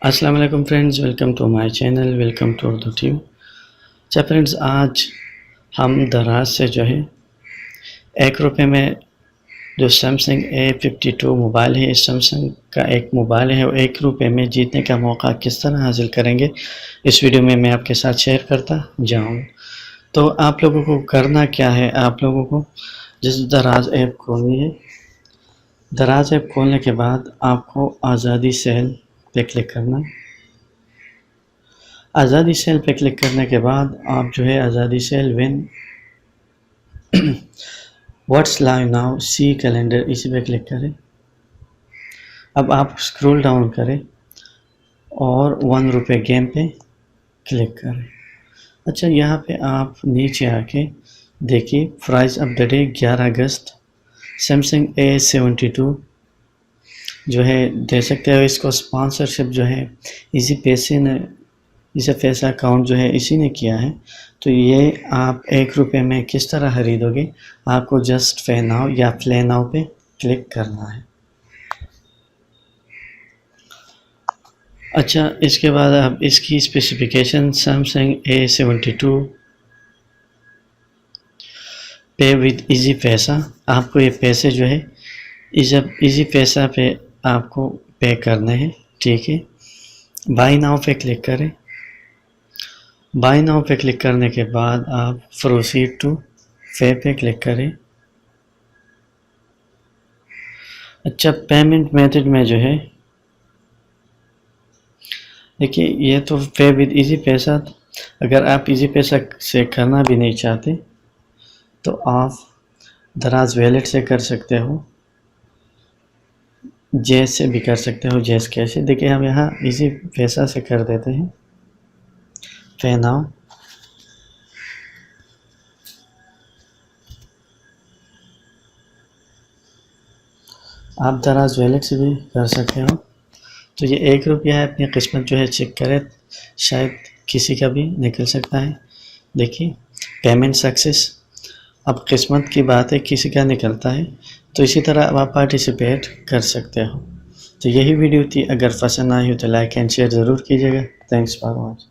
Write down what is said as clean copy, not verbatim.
अस्सलाम वालेकुम friends, welcome to my channel, welcome to Urdu tube. अच्छा फ्रेंड्स, आज हम दराज से जो है ₹1 में जो सैमसंग A52 मोबाइल है, इस सैमसंग का एक मोबाइल है और ₹1 में जीतने का मौका किस तरह हासिल करेंगे, इस वीडियो में मैं आपके साथ शेयर करता जाऊँ। तो आप लोगों को करना क्या है, आप लोगों को जैसे दराज ऐप खोलनी है। दराज ऐप खोलने के बाद आपको आज़ादी सेल पे क्लिक करना है। आज़ादी सेल पे क्लिक करने के बाद आप जो है आज़ादी sale win what's live now see calendar, इसी पे क्लिक करें। अब आप स्क्रॉल डाउन करें और ₹1 गेम पे क्लिक करें। अच्छा, यहाँ पे आप नीचे आके देखिए price of the day 11 August Samsung A72 जो है दे सकते हो। इसको स्पॉन्सरशिप जो है इसी पैसे ने इसे पैसा अकाउंट जो है इसी ने किया है। तो ये आप ₹1 में किस तरह खरीदोगे, आपको जस्ट पे नाउ या प्ले नाउ पे क्लिक करना है। अच्छा, इसके बाद आप इसकी स्पेसिफिकेशन सैमसंग A72 पे विद इजी पैसा, आपको ये पैसे जो है इजी पैसा पे आपको पे करने हैं, ठीक है। बाय नाउ पे क्लिक करें। बाय नाउ पे क्लिक करने के बाद आप प्रोसीड टू पे क्लिक करें। अच्छा, पेमेंट मेथड में जो है देखिए, ये तो पे विद इजी पैसा। अगर आप इजी पैसा से करना भी नहीं चाहते तो आप दराज वॉलेट से कर सकते हो, जैस से भी कर सकते हो, जैस कैसे। देखिए, हम यहाँ इजी पैसा से कर देते हैं पे नाउ। आप दराज वॉलेट से भी कर सकते हो। तो ये ₹1 है, अपनी किस्मत जो है चेक करें, शायद किसी का भी निकल सकता है। देखिए, पेमेंट सक्सेस। अब किस्मत की बात है, किसी का निकलता है। तो इसी तरह अब आप पार्टिसिपेट कर सकते हो। तो यही वीडियो थी, अगर पसंद आई हो तो लाइक एंड शेयर ज़रूर कीजिएगा। Thanks for watching.